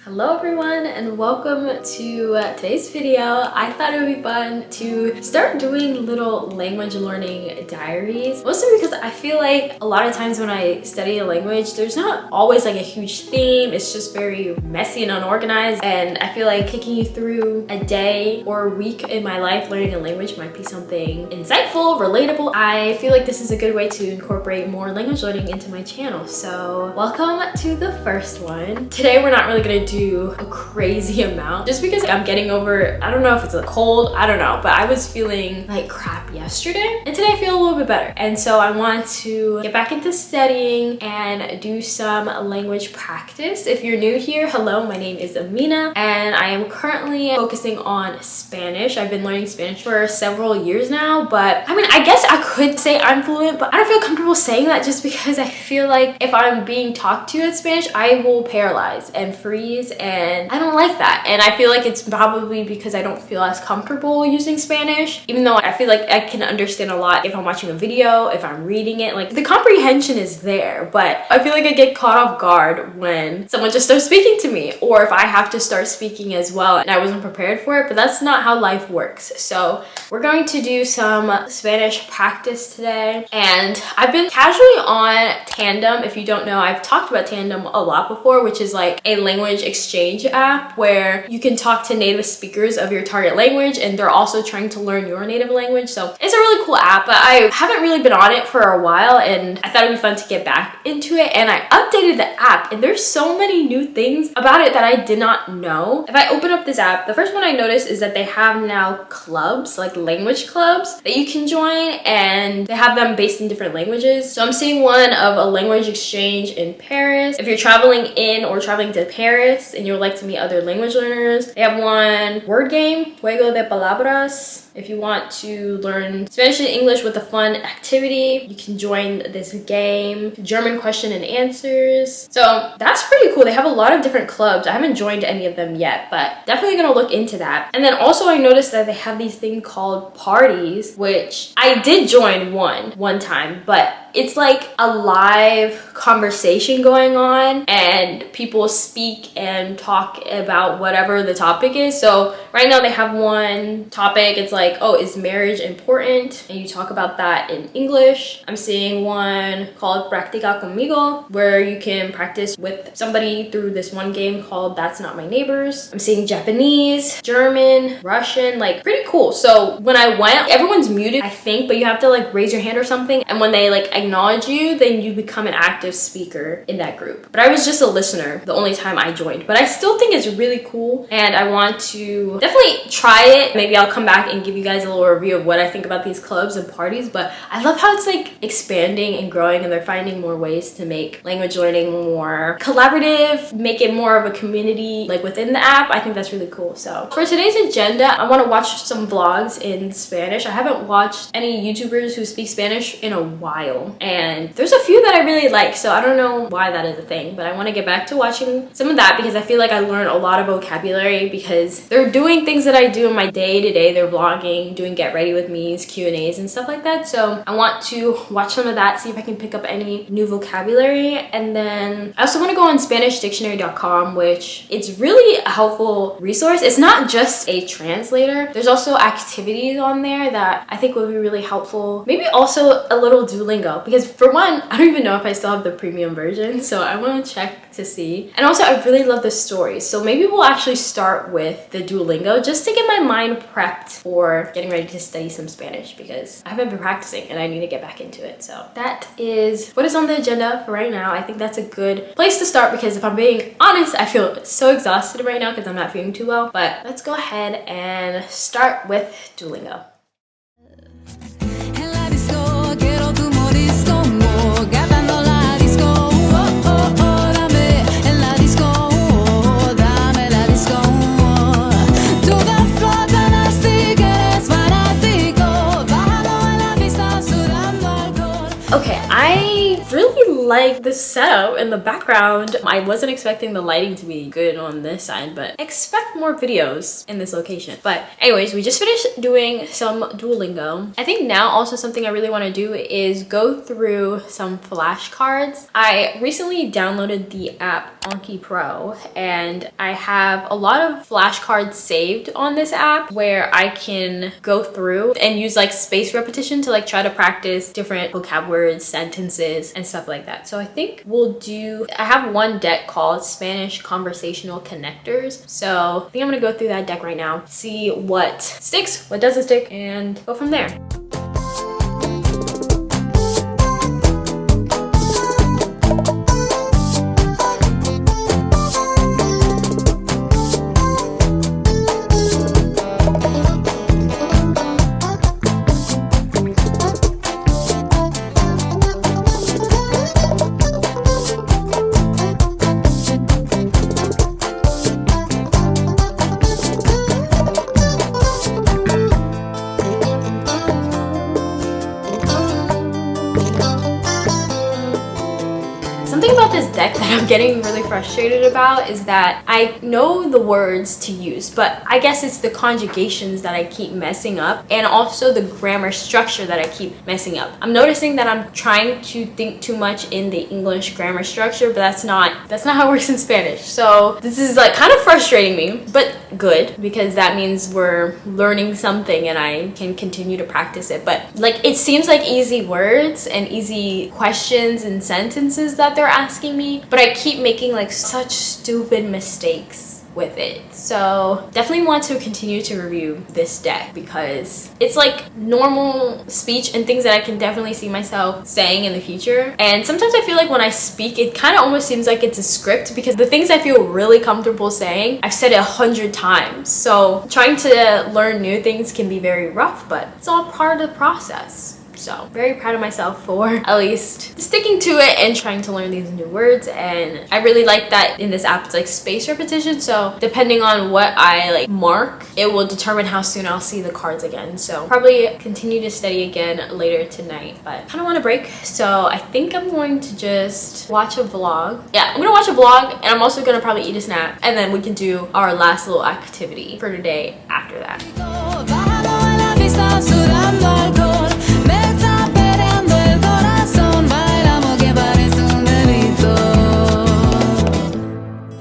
Hello everyone and welcome to today's video. I thought it would be fun to start doing little language learning diaries, mostly because I feel like a lot of times when I study a language there's not always like a huge theme. It's just very messy and unorganized, and I feel like taking you through a day or a week in my life learning a language might be something insightful, relatable. I feel like this is a good way to incorporate more language learning into my channel. So welcome to the first one. Today we're not really gonna do a crazy amount just because I'm getting over, I don't know if it's a cold, I don't know, but I was feeling like crap yesterday and today I feel a little bit better, and so I want to get back into studying and do some language practice. If you're new here, hello, my name is Amina and I am currently focusing on Spanish. I've been learning Spanish for several years now, but I mean, I guess I could say I'm fluent, but I don't feel comfortable saying that just because I feel like if I'm being talked to in Spanish I will paralyze and freeze, and I don't like that. And I feel like it's probably because I don't feel as comfortable using Spanish, even though I feel like I can understand a lot if I'm watching a video, if I'm reading it, like the comprehension is there, but I feel like I get caught off guard when someone just starts speaking to me, or if I have to start speaking as well and I wasn't prepared for it. But that's not how life works. So we're going to do some Spanish practice today, and I've been casually on Tandem. If you don't know, I've talked about Tandem a lot before, which is like a language exchange app where you can talk to native speakers of your target language and they're also trying to learn your native language. So it's a really cool app, but I haven't really been on it for a while and I thought it'd be fun to get back into it. And I updated the app and there's so many new things about it that I did not know. If I open up this app, the first one I noticed is that they have now clubs, like language clubs that you can join, and they have them based in different languages. So I'm seeing one of a language exchange in Paris. If you're traveling in or traveling to Paris and you would like to meet other language learners, they have one word game, Juego de Palabras. If you want to learn Spanish and English with a fun activity, you can join this game. German question and answers. So that's pretty cool. They have a lot of different clubs. I haven't joined any of them yet, but definitely gonna look into that. And then also I noticed that they have these things called parties, which I did join one time, but it's like a live conversation going on and people speak and talk about whatever the topic is. So right now they have one topic. It's like, oh, is marriage important? And you talk about that in English. I'm seeing one called Practica Conmigo, where you can practice with somebody through this one game called That's Not My Neighbors. I'm seeing Japanese, German, Russian, like pretty cool. So when I went, everyone's muted, I think, but you have to like raise your hand or something. And when they like acknowledge you, then you become an active speaker in that group. But I was just a listener the only time I joined, but I still think it's really cool and I want to definitely try it. Maybe I'll come back and give you guys a little review of what I think about these clubs and parties. But I love how it's like expanding and growing and they're finding more ways to make language learning more collaborative, make it more of a community like within the app. I think that's really cool. So for today's agenda, I want to watch some vlogs in Spanish. I haven't watched any YouTubers who speak Spanish in a while, and there's a few that I really like, so I don't know why that is a thing, but I want to get back to watching some of that because I feel like I learn a lot of vocabulary because they're doing things that I do in my day-to-day. They're vlogging, doing get ready with me's, Q&As and stuff like that. So I want to watch some of that, see if I can pick up any new vocabulary. And then I also want to go on SpanishDictionary.com, which it's really a helpful resource. It's not just a translator. There's also activities on there that I think would be really helpful. Maybe also a little Duolingo, because for one, I don't even know if I still have the premium version, so I want to check to see. And also I really love the stories, so maybe we'll actually start with the Duolingo just to get my mind prepped for getting ready to study some Spanish, because I haven't been practicing and I need to get back into it. So that is what is on the agenda for right now. I think that's a good place to start because if I'm being honest, I feel so exhausted right now because I'm not feeling too well. But let's go ahead and start with Duolingo. Okay, I really like the setup in the background. I wasn't expecting the lighting to be good on this side, but expect more videos in this location. But anyways, we just finished doing some Duolingo. I think now also something I really want to do is go through some flashcards. I recently downloaded the app INQUIRES, and I have a lot of flashcards saved on this app where I can go through and use like spaced repetition to like try to practice different vocab words, sentences, and stuff like that. So I think I have one deck called Spanish Conversational Connectors. So I think I'm gonna go through that deck right now, see what sticks, what doesn't stick, and go from there. Something about this deck that I'm getting really frustrated about is that I know the words to use, but I guess it's the conjugations that I keep messing up, and also the grammar structure that I keep messing up. I'm noticing that I'm trying to think too much in the English grammar structure, but that's not how it works in Spanish. So this is like kind of frustrating me, but good, because that means we're learning something and I can continue to practice it. But like, it seems like easy words and easy questions and sentences that they're asking me, but I keep making like such stupid mistakes with it. So definitely want to continue to review this deck because it's like normal speech and things that I can definitely see myself saying in the future. And sometimes I feel like when I speak, it kind of almost seems like it's a script, because the things I feel really comfortable saying, I've said it 100 times. So trying to learn new things can be very rough, but it's all part of the process. So very proud of myself for at least sticking to it and trying to learn these new words. And I really like that in this app it's like spaced repetition, so depending on what I like mark, it will determine how soon I'll see the cards again. So probably continue to study again later tonight, but I kind of want a break, so I think I'm going to just watch a vlog. Yeah, I'm gonna watch a vlog, and I'm also gonna probably eat a snack, and then we can do our last little activity for today after that.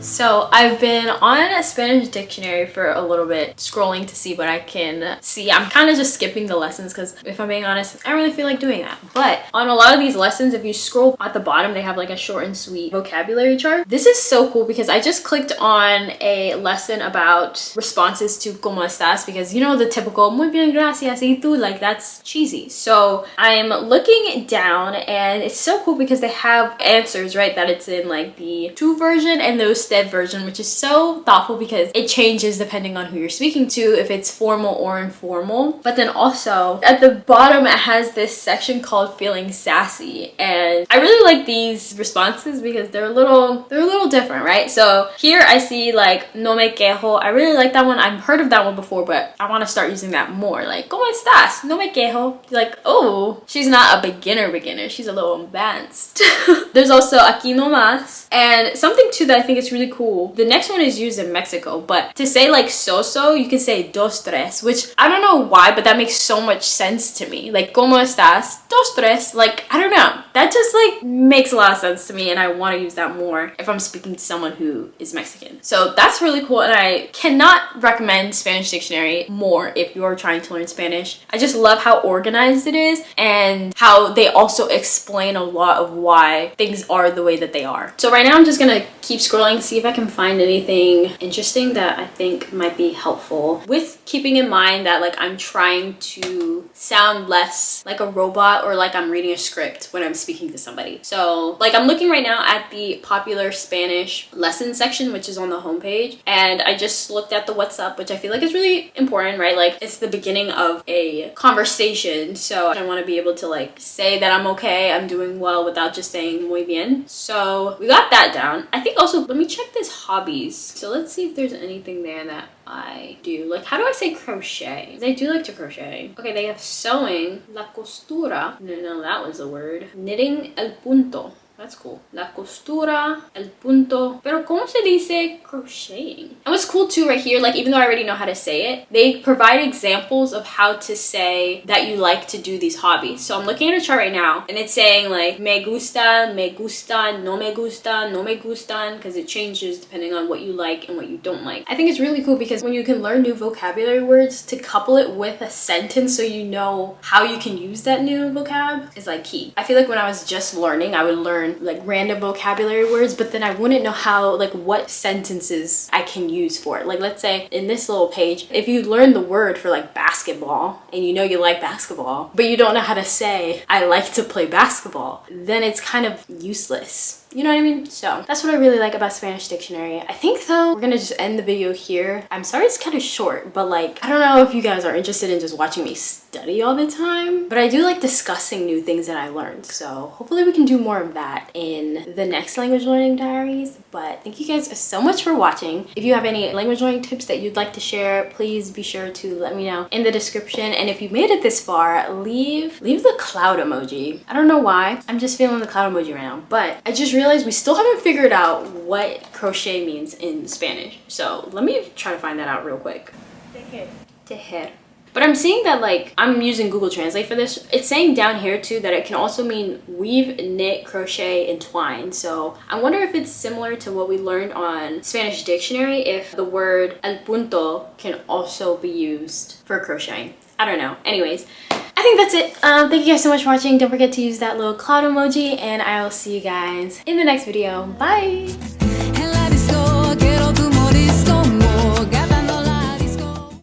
So I've been on a Spanish dictionary for a little bit, scrolling to see what I can see. I'm kind of just skipping the lessons because if I'm being honest, I don't really feel like doing that. But on a lot of these lessons, if you scroll at the bottom, they have like a short and sweet vocabulary chart. This is so cool because I just clicked on a lesson about responses to ¿Cómo estás? Because you know the typical muy bien, gracias, y tú, like that's cheesy. So I'm looking down and it's so cool because they have answers, right? That it's in like the tu version and the usted version, which is so thoughtful because it changes depending on who you're speaking to, if it's formal or informal. But then also at the bottom it has this section called feeling sassy, and I really like these responses because they're a little different, right? So here I see like no me quejo. I really like that one. I've heard of that one before, but I want to start using that more. Like ¿Cómo estás? No me quejo. Like, oh, she's not a beginner, she's a little advanced. There's also aquí no más, and something too that I think is really cool. The next one is used in Mexico, but to say like so, you can say dos tres, which I don't know why, but that makes so much sense to me. Like ¿Cómo estás? Dos tres. Like, I don't know. That just like makes a lot of sense to me, and I want to use that more if I'm speaking to someone who is Mexican. So that's really cool, and I cannot recommend Spanish Dictionary more if you're trying to learn Spanish. I just love how organized it is and how they also explain a lot of why things are the way that they are. So right now I'm just gonna keep scrolling, see if I can find anything interesting that I think might be helpful, with keeping in mind that like I'm trying to sound less like a robot or like I'm reading a script when I'm speaking to somebody. So like I'm looking right now at the popular Spanish lesson section, which is on the homepage, and I just looked at the what's up, which I feel like is really important, right? Like it's the beginning of a conversation, so I want to be able to like say that I'm okay, I'm doing well, without just saying muy bien. So we got that down. I think also, let me check this hobbies. So let's see if there's anything there that I do. Like, how do I say crochet? I do like to crochet. Okay, they have sewing, la costura. No, that was a word. Knitting el punto. That's cool. La costura, el punto. Pero ¿cómo se dice crocheting? And what's cool too right here, like even though I already know how to say it, they provide examples of how to say that you like to do these hobbies. So I'm looking at a chart right now and it's saying like me gusta, me gustan, no me gusta, no me gustan, because it changes depending on what you like and what you don't like. I think it's really cool because when you can learn new vocabulary words, to couple it with a sentence so you know how you can use that new vocab is like key. I feel like when I was just learning, I would learn like random vocabulary words, but then I wouldn't know how, like what sentences I can use for it. Like let's say in this little page, if you learn the word for like basketball and you know you like basketball, but you don't know how to say I like to play basketball, then it's kind of useless. You know what I mean? So that's what I really like about Spanish dictionary. I think though we're gonna just end the video here. I'm sorry it's kind of short, but like I don't know if you guys are interested in just watching me study all the time, but I do like discussing new things that I learned. So hopefully we can do more of that in the next language learning diaries. But thank you guys so much for watching. If you have any language learning tips that you'd like to share, please be sure to let me know in the description. And if you made it this far, leave the cloud emoji. I don't know why, I'm just feeling the cloud emoji right now, but I just realized we still haven't figured out what crochet means in Spanish. So let me try to find that out real quick. Tejer. Tejer. But I'm seeing that like I'm using Google Translate for this. It's saying down here too that it can also mean weave, knit, crochet, and twine. So I wonder if it's similar to what we learned on Spanish dictionary, if the word el punto can also be used for crocheting. I don't know. Anyways, I think that's it. Thank you guys so much for watching. Don't forget to use that little cloud emoji, and I will see you guys in the next video. Bye!